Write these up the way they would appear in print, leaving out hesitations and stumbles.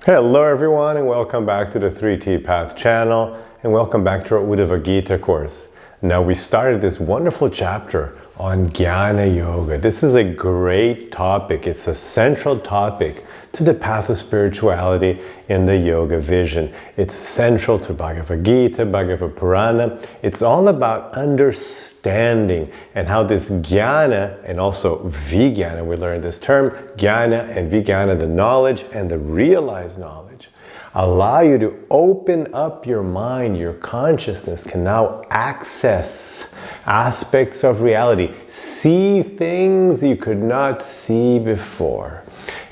Hello everyone, and welcome back to the 3T Path channel, and welcome back to our Uddhava-gita course. Now we started this wonderful chapter on Jnana Yoga. This is a great topic. It's a central topic to the path of spirituality in the yoga vision. It's central to Bhagavad-gita, Bhagavad Purana. It's all about understanding and how this jnana and also vijnana, we learned this term, jnana and vijnana, the knowledge and the realized knowledge, allow you to open up your mind. Your consciousness can now access aspects of reality, see things you could not see before.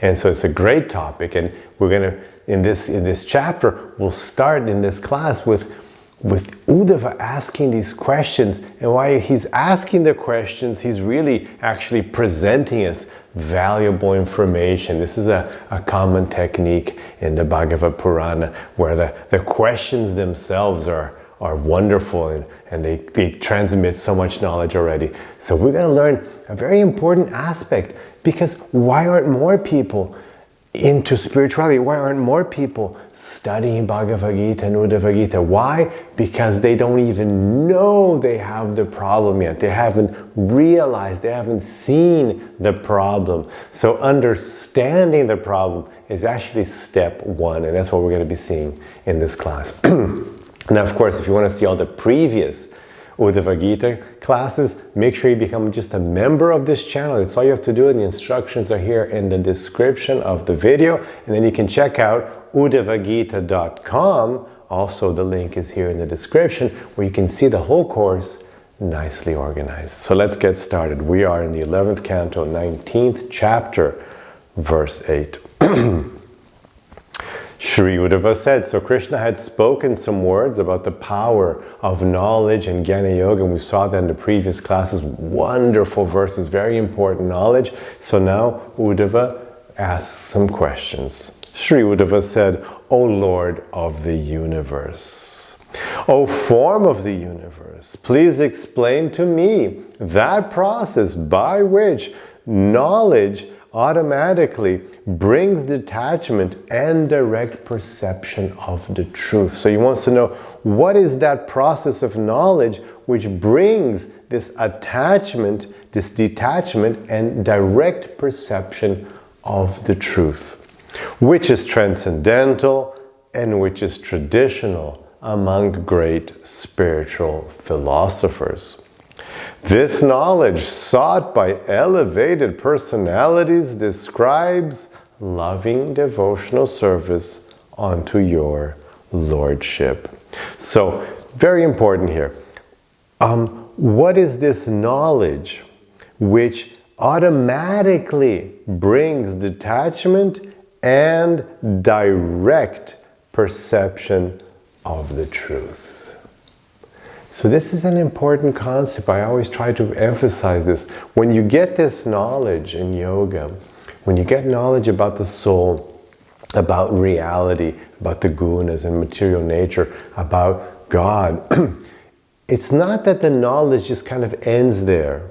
And so it's a great topic, and we're going to, in this chapter, we'll start in this class with Uddhava asking these questions. And while he's asking the questions, he's really actually presenting us valuable information. This is a common technique in the Bhagavad Purana, where the questions themselves are wonderful, and they transmit so much knowledge already. So we're going to learn a very important aspect, because why aren't more people into spirituality? Why aren't more people studying Bhagavad-gita and Uddhava-gita? Why? Because they don't even know they have the problem yet. They haven't realized, they haven't seen the problem. So understanding the problem is actually step one, and that's what we're going to be seeing in this class. Now, of course, if you want to see all the previous Uddhava-gita classes, make sure you become just a member of this channel. It's all you have to do, and the instructions are here in the description of the video. And then you can check out Uddhava-gita.com. Also, the link is here in the description, where you can see the whole course nicely organized. So let's get started. We are in the 11th canto, 19th chapter, verse 8. Sri Uddhava said, so Krishna had spoken some words about the power of knowledge and Jnana Yoga, and we saw that in the previous classes. Wonderful verses, very important knowledge. So now Uddhava asks some questions. Sri Uddhava said, O Lord of the universe, O form of the universe, please explain to me that process by which knowledge automatically brings detachment and direct perception of the truth. So he wants to know, what is that process of knowledge which brings this attachment, this detachment, and direct perception of the truth, which is transcendental and which is traditional among great spiritual philosophers. This knowledge sought by elevated personalities describes loving devotional service unto your lordship. So, very important here. What is this knowledge which automatically brings detachment and direct perception of the truth? So this is an important concept. I always try to emphasize this. When you get this knowledge in yoga, when you get knowledge about the soul, about reality, about the gunas and material nature, about God, it's not that the knowledge just kind of ends there.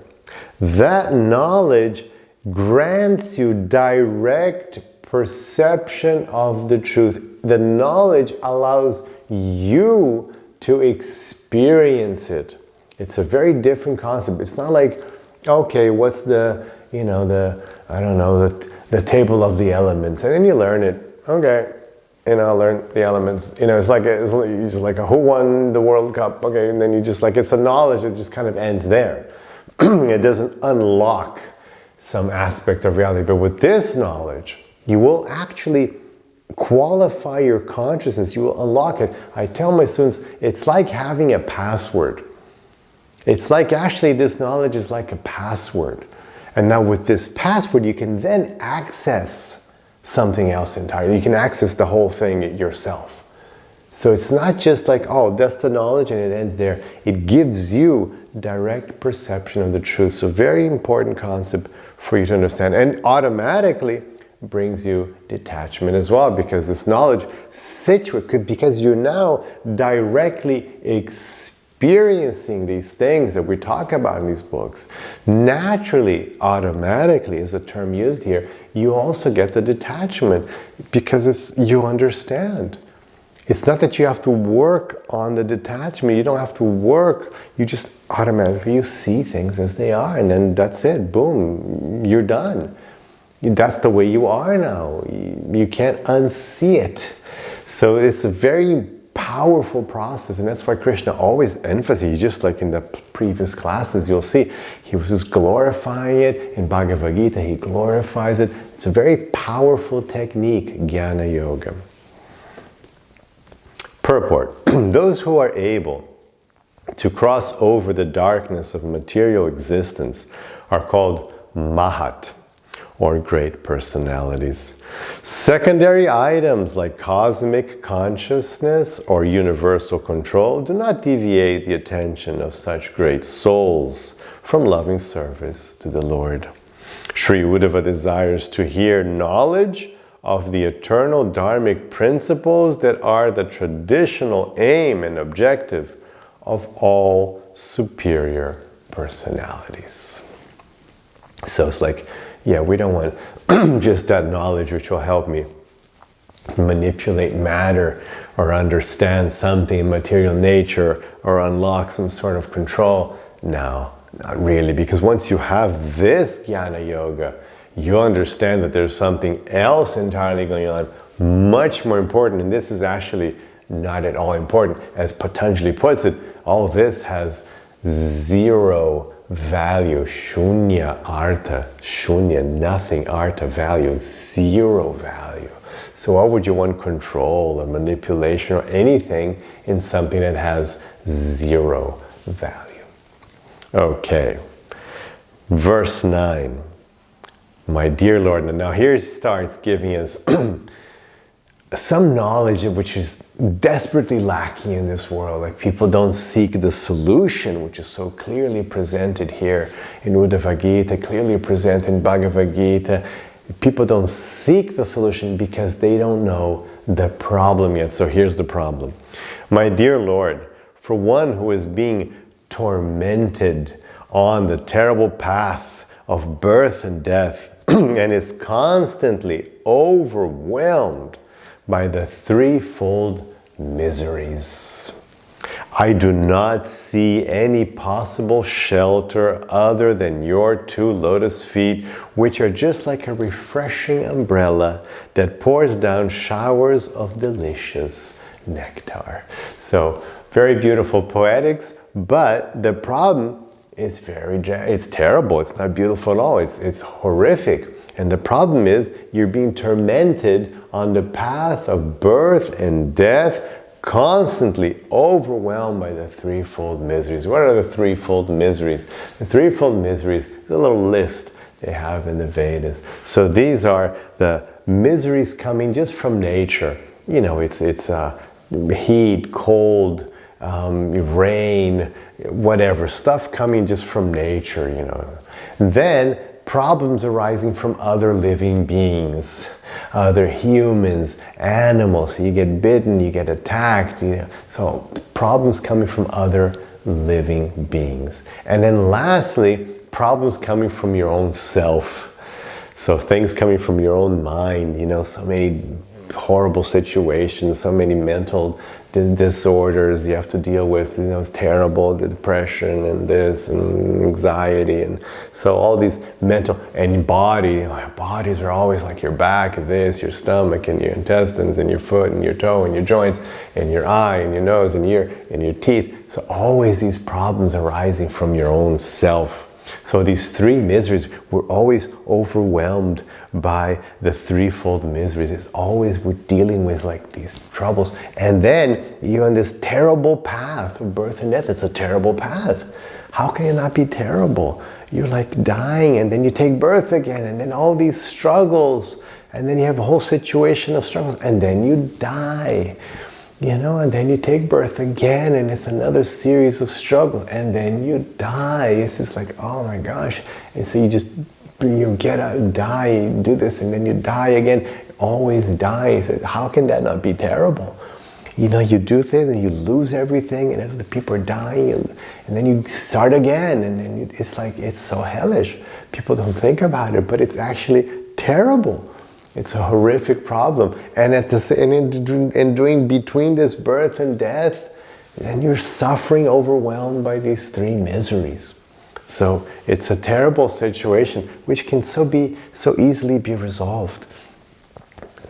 That knowledge grants you direct perception of the truth. The knowledge allows you to experience it. It's a very different concept. It's not like, okay, what's the table of the elements, and then you learn it. Okay, learn the elements. It's just like who won the World Cup? Okay, and then you just it's a knowledge that just kind of ends there. It doesn't unlock some aspect of reality. But with this knowledge, you will actually qualify your consciousness. You will unlock it. I tell my students, it's like having a password. It's like actually this knowledge is like a password. And now with this password, you can then access something else entirely. You can access the whole thing yourself. So it's not just like, oh, that's the knowledge and it ends there. It gives you direct perception of the truth. So very important concept for you to understand. And automatically brings you detachment as well, because this knowledge because you're now directly experiencing experiencing these things that we talk about in these books, naturally, automatically is the term used here, you also get the detachment because you understand. It's not that you have to work on the detachment. You don't have to work. You just automatically, you see things as they are, and then that's it. Boom, you're done. That's the way you are now. You can't unsee it. So it's a very powerful process, and that's why Krishna always emphasizes, just like in the previous classes you'll see, he was just glorifying it. In Bhagavad-gita, he glorifies it. It's a very powerful technique, Jnana Yoga. Purport. Those who are able to cross over the darkness of material existence are called Mahat, or great personalities. Secondary items like cosmic consciousness or universal control do not deviate the attention of such great souls from loving service to the Lord. Sri Uddhava desires to hear knowledge of the eternal dharmic principles that are the traditional aim and objective of all superior personalities. So it's like, yeah, we don't want just that knowledge which will help me manipulate matter or understand something in material nature or unlock some sort of control. No, not really, because once you have this Jnana Yoga, you understand that there's something else entirely going on, much more important, and this is actually not at all important. As Patanjali puts it, all this has zero value, shunya artha, shunya, nothing, artha, value, zero value. So why would you want control or manipulation or anything in something that has zero value? Okay, verse 9. My dear Lord, and now here he starts giving us some knowledge which is desperately lacking in this world. Like people don't seek the solution, which is so clearly presented here in Uddhava-gita, clearly presented in Bhagavad-gita. People don't seek the solution because they don't know the problem yet. So here's the problem. My dear Lord, for one who is being tormented on the terrible path of birth and death, and is constantly overwhelmed by the threefold miseries, I do not see any possible shelter other than your two lotus feet, which are just like a refreshing umbrella that pours down showers of delicious nectar. So, very beautiful poetics, but the problem is it's terrible. It's not beautiful at all. It's horrific. And the problem is you're being tormented on the path of birth and death, constantly overwhelmed by the threefold miseries. What are the threefold miseries? The threefold miseries is a little list they have in the Vedas. So these are the miseries coming just from nature. You know, it's heat, cold, rain, whatever, stuff coming just from nature, you know. Then problems arising from other living beings, other humans, animals. So you get bitten, you get attacked, you know. So problems coming from other living beings. And then lastly, problems coming from your own self. So things coming from your own mind, you know, so many horrible situations, so many mental disorders you have to deal with, you know, it's terrible, the depression and this and anxiety, and so all these mental and body, you know, our bodies are always like your back, this, your stomach and your intestines and your foot and your toe and your joints and your eye and your nose and ear and your teeth. So always these problems arising from your own self. So these three miseries, we're always overwhelmed by the threefold miseries. It's always we're dealing with like these troubles. And then you're on this terrible path of birth and death. It's a terrible path. How can it not be terrible? You're like dying, and then you take birth again, and then all these struggles, and then you have a whole situation of struggles, and then you die. You know, and then you take birth again, and it's another series of struggles, and then you die. It's just like, oh my gosh. And so you get out, die, do this, and then you die again, always die. So how can that not be terrible? You know, you do things and you lose everything, and if the people are dying, and then you start again, and then it's like, it's so hellish. People don't think about it, but it's actually terrible. It's a horrific problem. And in between this birth and death, then you're suffering, overwhelmed by these three miseries. So it's a terrible situation, which can so easily be resolved.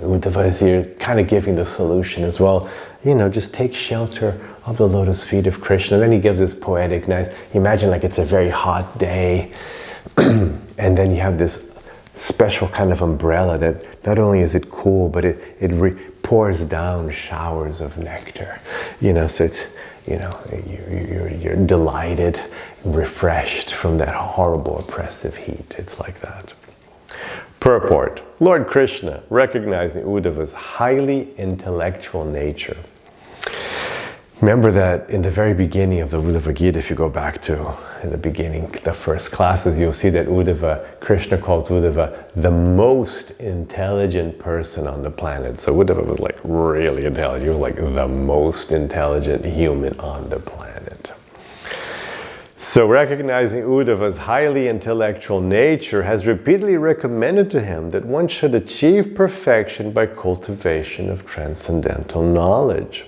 Uddhava is here kind of giving the solution as well. You know, just take shelter of the lotus feet of Krishna. Then he gives this poetic, nice, imagine like it's a very hot day, and then you have this special kind of umbrella that not only is it cool, but it pours down showers of nectar. You know, so it's, you know, you're delighted, refreshed from that horrible oppressive heat. It's like that. Purport. Lord Krishna, recognizing Uddhava's highly intellectual nature. Remember that in the very beginning of the Uddhava-gita, if you go back to the beginning, the first classes, you'll see that Krishna calls Uddhava the most intelligent person on the planet. So Uddhava was like really intelligent. He was like the most intelligent human on the planet. So recognizing Uddhava's highly intellectual nature has repeatedly recommended to him that one should achieve perfection by cultivation of transcendental knowledge.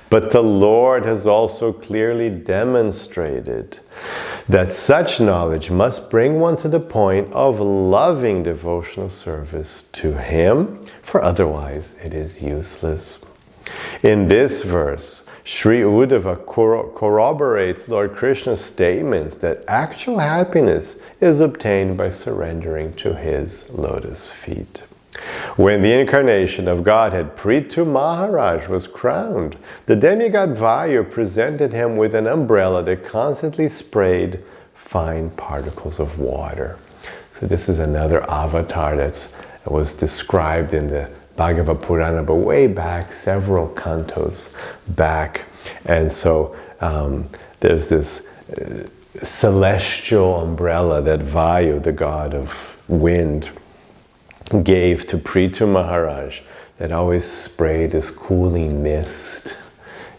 But the Lord has also clearly demonstrated that such knowledge must bring one to the point of loving devotional service to Him, for otherwise it is useless. In this verse, Sri Uddhava corroborates Lord Krishna's statements that actual happiness is obtained by surrendering to His lotus feet. When the incarnation of Godhead Prithu Maharaj was crowned, the demigod Vayu presented him with an umbrella that constantly sprayed fine particles of water. So this is another avatar that was described in the Bhagavad Purana, but way back, several cantos back. And so there's this celestial umbrella that Vayu, the god of wind, gave to Prithu Maharaj that always sprayed this cooling mist.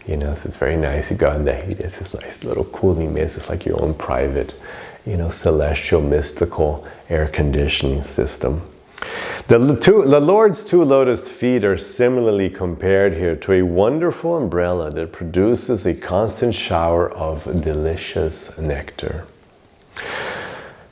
You know, so it's very nice. You go in there, it's this nice little cooling mist. It's like your own private, you know, celestial, mystical air conditioning system. The Lord's two lotus feet are similarly compared here to a wonderful umbrella that produces a constant shower of delicious nectar.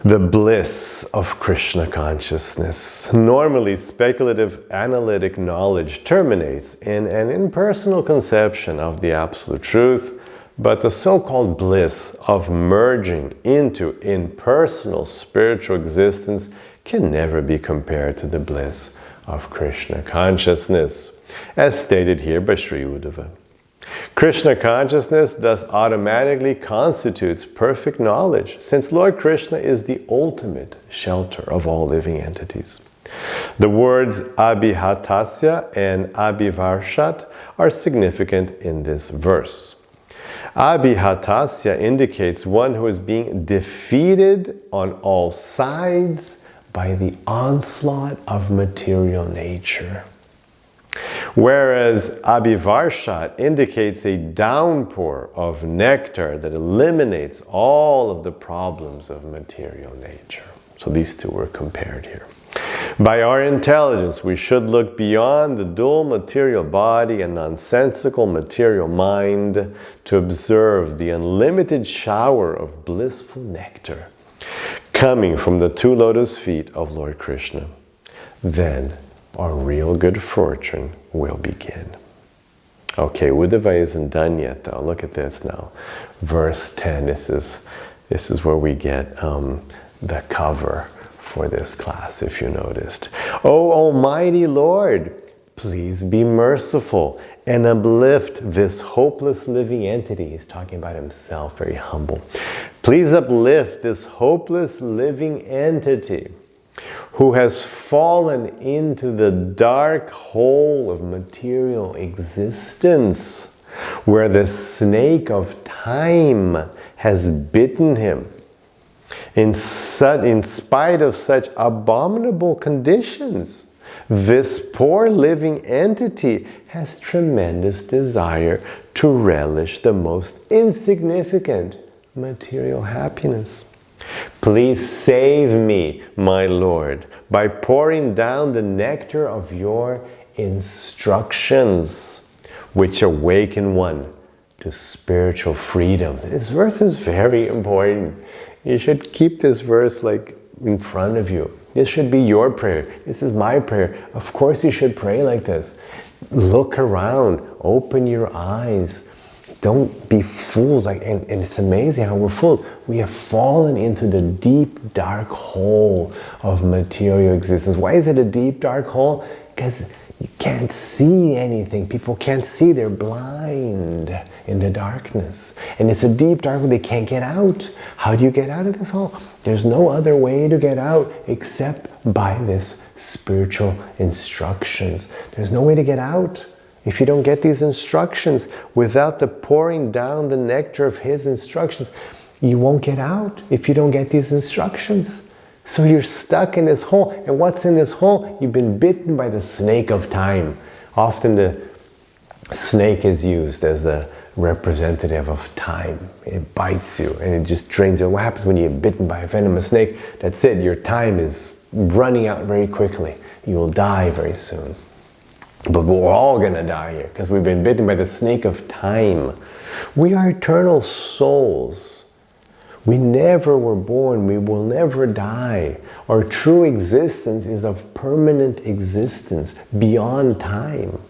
The bliss of Krishna consciousness. Normally, speculative analytic knowledge terminates in an impersonal conception of the absolute truth, but the so-called bliss of merging into impersonal spiritual existence can never be compared to the bliss of Krishna consciousness, as stated here by Sri Uddhava. Krishna consciousness thus automatically constitutes perfect knowledge, since Lord Krishna is the ultimate shelter of all living entities. The words abhihatasya and abhivarshat are significant in this verse. Abhihatasya indicates one who is being defeated on all sides by the onslaught of material nature. Whereas abhivarshat indicates a downpour of nectar that eliminates all of the problems of material nature. So these two were compared here. By our intelligence, we should look beyond the dual material body and nonsensical material mind to observe the unlimited shower of blissful nectar coming from the two lotus feet of Lord Krishna. Then our real good fortune will begin. Okay, Uddhava isn't done yet though. Look at this now. Verse 10, this is where we get the cover for this class, if you noticed. O Almighty Lord, please be merciful and uplift this hopeless living entity. He's talking about himself, very humble. Please uplift this hopeless living entity who has fallen into the dark hole of material existence, where the snake of time has bitten him. In spite of such abominable conditions, This poor living entity has tremendous desire to relish the most insignificant material happiness. Please save me, my Lord, by pouring down the nectar of your instructions, which awaken one to spiritual freedom. This verse is very important. You should keep this verse like in front of you. This should be your prayer. This is my prayer. Of course you should pray like this. Look around, open your eyes. Don't be fooled. And it's amazing how we're fooled. We have fallen into the deep, dark hole of material existence. Why is it a deep, dark hole? Because you can't see anything. People can't see. They're blind in the darkness. And it's a deep, dark hole. They can't get out. How do you get out of this hole? There's no other way to get out except by this spiritual instructions. There's no way to get out. If you don't get these instructions, without the pouring down the nectar of his instructions, you won't get out if you don't get these instructions. So you're stuck in this hole. And what's in this hole? You've been bitten by the snake of time. Often the snake is used as the representative of time. It bites you and it just drains you. What happens when you get bitten by a venomous snake? That's it. Your time is running out very quickly. You will die very soon. But we're all going to die here because we've been bitten by the snake of time. We are eternal souls. We never were born. We will never die. Our true existence is of permanent existence beyond time.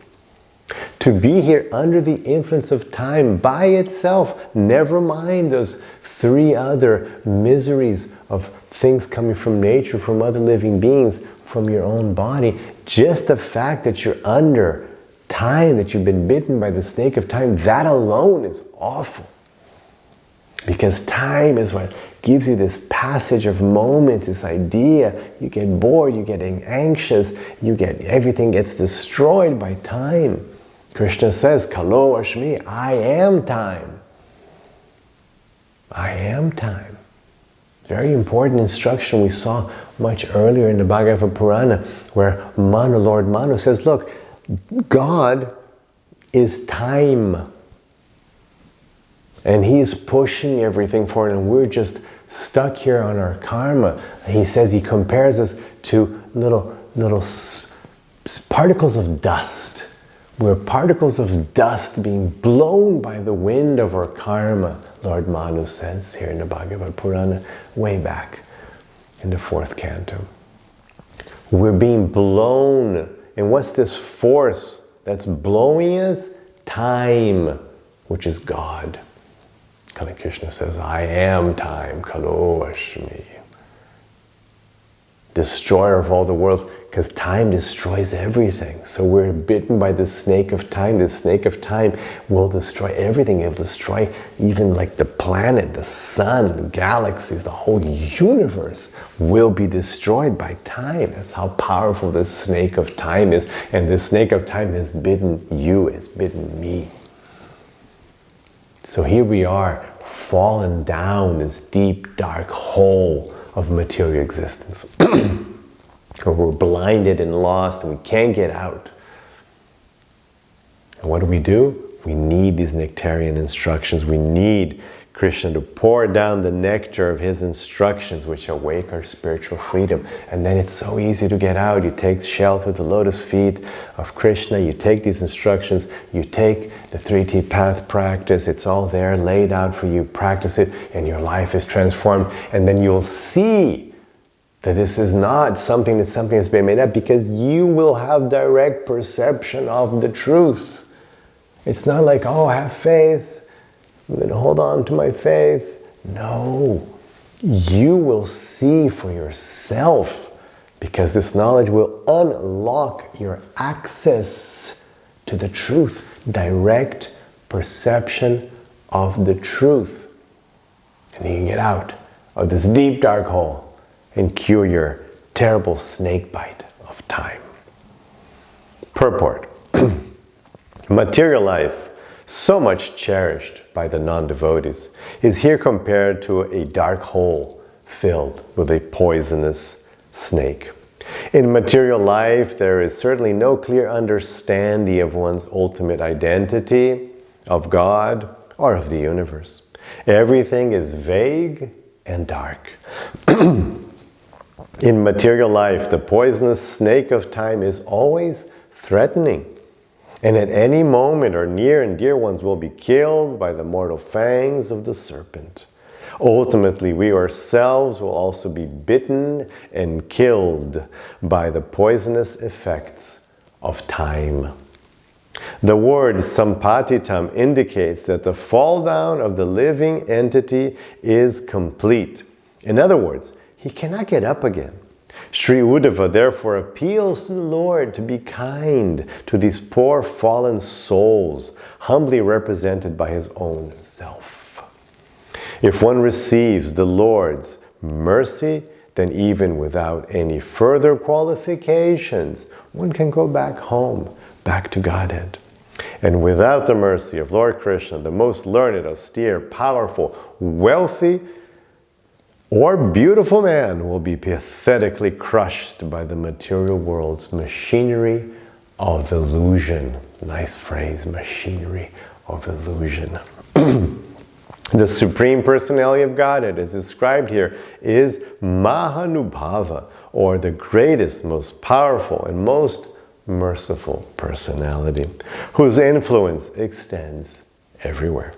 To be here under the influence of time by itself, never mind those three other miseries of things coming from nature, from other living beings, from your own body. Just the fact that you're under time, that you've been bitten by the snake of time, that alone is awful. Because time is what gives you this passage of moments, this idea. You get bored, you get anxious, everything gets destroyed by time. Krishna says, Kalo Ashmi, I am time. I am time. Very important instruction we saw much earlier in the Bhagavad Purana, where Lord Manu says, look, God is time. And He's pushing everything forward, and we're just stuck here on our karma. He says, He compares us to little particles of dust. We're particles of dust being blown by the wind of our karma, Lord Manu says here in the Bhagavad Purana, way back in the 4th canto. We're being blown. And what's this force that's blowing us? Time, which is God. Krishna says, I am time, Kalo Ashmi. Destroyer of all the worlds, because time destroys everything. So we're bitten by the snake of time. The snake of time will destroy everything. It will destroy even like the planet, the sun, the galaxies, the whole universe will be destroyed by time. That's how powerful this snake of time is. And this snake of time has bitten you, has bitten me. So here we are, fallen down this deep, dark hole of material existence. Or we're blinded and lost and we can't get out. And what do? We need these nectarian instructions. We need Krishna to pour down the nectar of His instructions, which awake our spiritual freedom. And then it's so easy to get out. You take shelter at the lotus feet of Krishna. You take these instructions. You take the 3T path practice. It's all there, laid out for you. Practice it, and your life is transformed. And then you'll see that this is not something that's been made up, because you will have direct perception of the truth. It's not like, oh, have faith, I'm going to hold on to my faith. No, you will see for yourself, because this knowledge will unlock your access to the truth, direct perception of the truth. And you can get out of this deep dark hole and cure your terrible snake bite of time. Purport. Material life, so much cherished by the non-devotees, is here compared to a dark hole filled with a poisonous snake. In material life, there is certainly no clear understanding of one's ultimate identity, of God, or of the universe. Everything is vague and dark. In material life, the poisonous snake of time is always threatening. And at any moment, our near and dear ones will be killed by the mortal fangs of the serpent. Ultimately, we ourselves will also be bitten and killed by the poisonous effects of time. The word sampatitam indicates that the fall down of the living entity is complete. In other words, he cannot get up again. Sri Uddhava therefore appeals to the Lord to be kind to these poor fallen souls, humbly represented by his own self. If one receives the Lord's mercy, then even without any further qualifications, one can go back home, back to Godhead. And without the mercy of Lord Krishna, the most learned, austere, powerful, wealthy, or beautiful man will be pathetically crushed by the material world's machinery of illusion. Nice phrase, machinery of illusion. The Supreme Personality of Godhead, as described here, is Mahanubhava, or the greatest, most powerful, and most merciful personality, whose influence extends everywhere.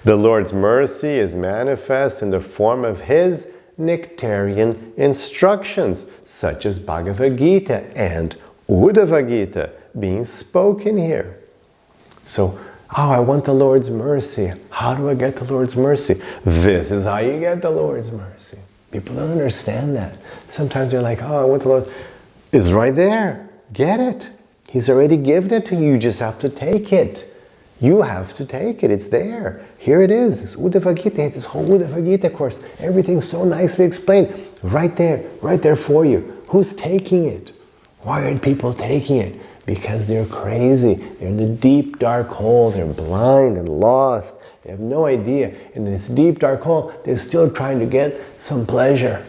The Lord's mercy is manifest in the form of his nectarian instructions, such as Bhagavad-gita and Uddhava-gita being spoken here. So, I want the Lord's mercy. How do I get the Lord's mercy? This is how you get the Lord's mercy. People don't understand that. Sometimes they're like, I want the Lord. It's right there. Get it. He's already given it to you. You just have to take it. You have to take it. It's there. Here it is. This Uddhava-gita, this whole Uddhava-gita course. Everything's so nicely explained. Right there for you. Who's taking it? Why aren't people taking it? Because they're crazy. They're in the deep, dark hole. They're blind and lost. They have no idea. And in this deep, dark hole, they're still trying to get some pleasure.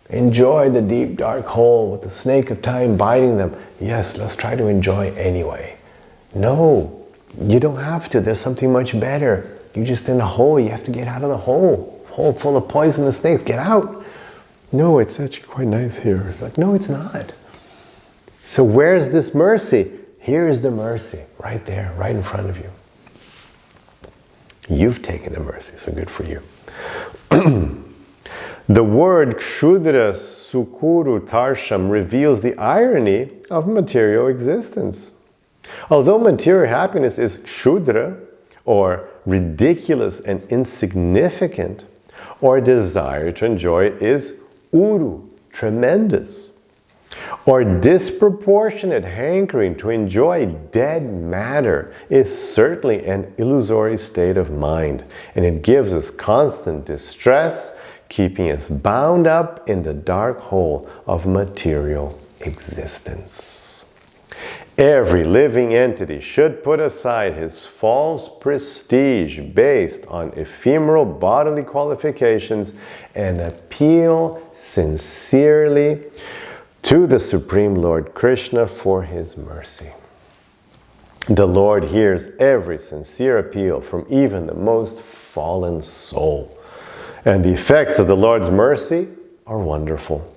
Enjoy the deep, dark hole with the snake of time biting them. Yes, let's try to enjoy anyway. No, you don't have to. There's something much better. You're just in a hole. You have to get out of the hole. Hole full of poisonous snakes. Get out. No, it's actually quite nice here. It's like, no, it's not. So where's this mercy? Here is the mercy, right there, right in front of you. You've taken the mercy, so good for you. The word Kshudra Sukuru Tarsham reveals the irony of material existence. Although material happiness is Kshudra, or ridiculous and insignificant, or desire to enjoy it is Uru, tremendous. Or disproportionate hankering to enjoy dead matter is certainly an illusory state of mind, and it gives us constant distress, keeping us bound up in the dark hole of material existence. Every living entity should put aside his false prestige based on ephemeral bodily qualifications and appeal sincerely to the Supreme Lord Krishna for his mercy. The Lord hears every sincere appeal from even the most fallen soul. And the effects of the Lord's mercy are wonderful.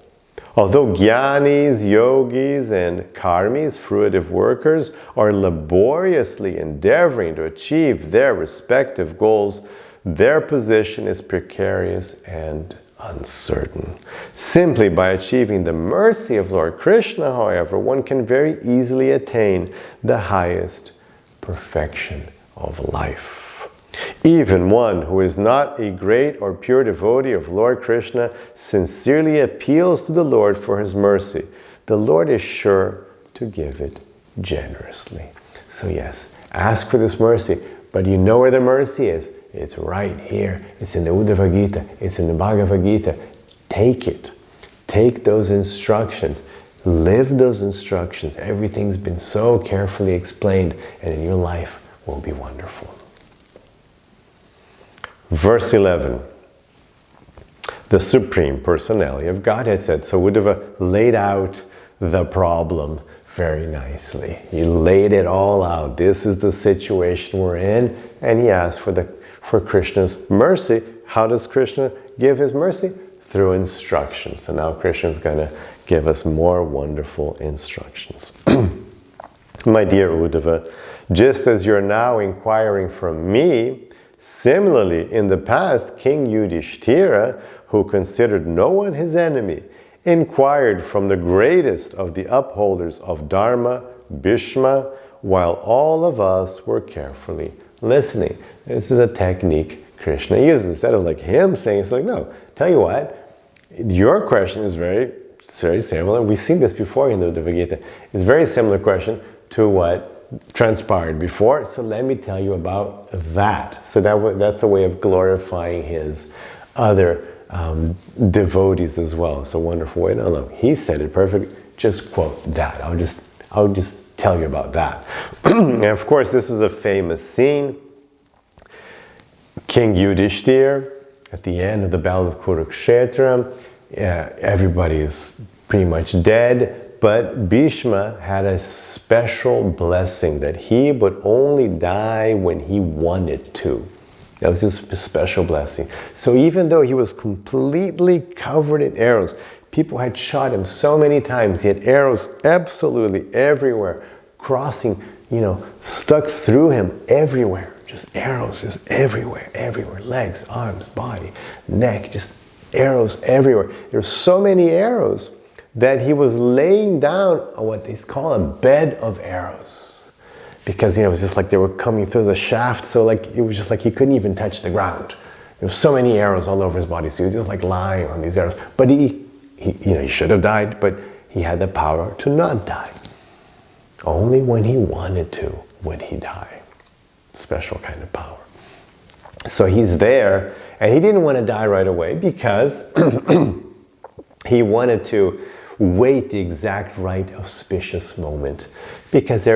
Although jnanis, yogis, and karmis, fruitive workers, are laboriously endeavoring to achieve their respective goals, their position is precarious and uncertain. Simply by achieving the mercy of Lord Krishna, however, one can very easily attain the highest perfection of life. Even one who is not a great or pure devotee of Lord Krishna sincerely appeals to the Lord for his mercy. The Lord is sure to give it generously. So yes, ask for this mercy, but you know where the mercy is. It's right here. It's in the Uddhava-gita. It's in the Bhagavad-gita. Take it. Take those instructions. Live those instructions. Everything's been so carefully explained, and in your life will be wonderful. Verse 11. the Supreme Personality of Godhead said. So Uddhava laid out the problem very nicely. He laid it all out. This is the situation we're in, and he asked for Krishna's mercy. How does Krishna give his mercy? Through instructions. So now Krishna is going to give us more wonderful instructions. My dear Uddhava, just as you're now inquiring from me, similarly in the past, King Yudhishthira, who considered no one his enemy, inquired from the greatest of the upholders of Dharma, Bhishma, while all of us were carefully listening. This is a technique Krishna uses. Instead of like him saying, it's like, no, tell you what, your question is very similar. We've seen this before in the Uddhava-gita. It's a very similar question to what transpired before. So let me tell you about that. So that's a way of glorifying his other devotees as well. It's a wonderful way. No, he said it perfect. Just quote that. I'll just tell you about that. And of course, this is a famous scene. King Yudhishthira, at the end of the Battle of Kurukshetra, everybody's pretty much dead, but Bhishma had a special blessing that he would only die when he wanted to. That was his special blessing. So even though he was completely covered in arrows, people had shot him so many times, he had arrows absolutely everywhere, crossing, stuck through him everywhere. Just arrows, just everywhere, legs, arms, body, neck, just arrows everywhere. There's so many arrows that he was laying down on what they call a bed of arrows. Because, it was just like they were coming through the shaft, so it was just like he couldn't even touch the ground. There were so many arrows all over his body, so he was just like lying on these arrows. But he should have died, but he had the power to not die. Only when he wanted to would he die. Special kind of power. So he's there, and he didn't want to die right away because he wanted to wait the exact right auspicious moment. Because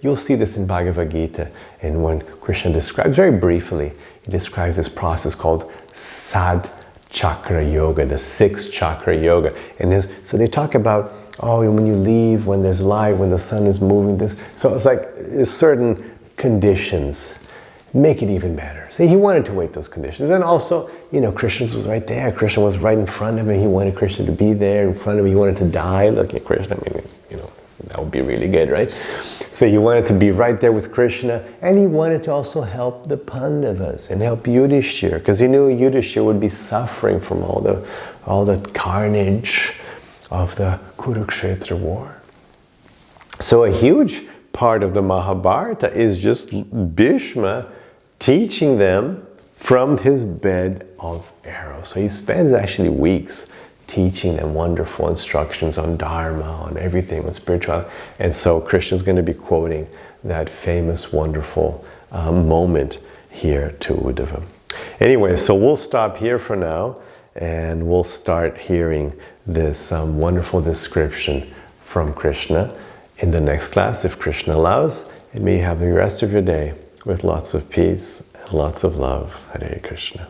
you'll see this in Bhagavad-gita, and when Krishna describes, very briefly, he describes this process called Sad Chakra Yoga, the 6 Chakra Yoga. And so they talk about, when you leave, when there's light, when the sun is moving, this. So it's like certain conditions make it even better. So he wanted to wait those conditions. And also, Krishna was right there. Krishna was right in front of him. He wanted Krishna to be there in front of him. He wanted to die. Look at Krishna. That would be really good, right? So he wanted to be right there with Krishna. And he wanted to also help the Pandavas and help Yudhishthira, because he knew Yudhishthira would be suffering from all the carnage of the Kurukshetra war. So a huge part of the Mahabharata is just Bhishma teaching them from his bed of arrows. So he spends actually weeks teaching them wonderful instructions on Dharma, on everything, on spirituality. And so Krishna's going to be quoting that famous, wonderful moment here to Uddhava. Anyway, so we'll stop here for now, and we'll start hearing this wonderful description from Krishna in the next class, if Krishna allows. And may you have the rest of your day with lots of peace and lots of love. Hare Krishna.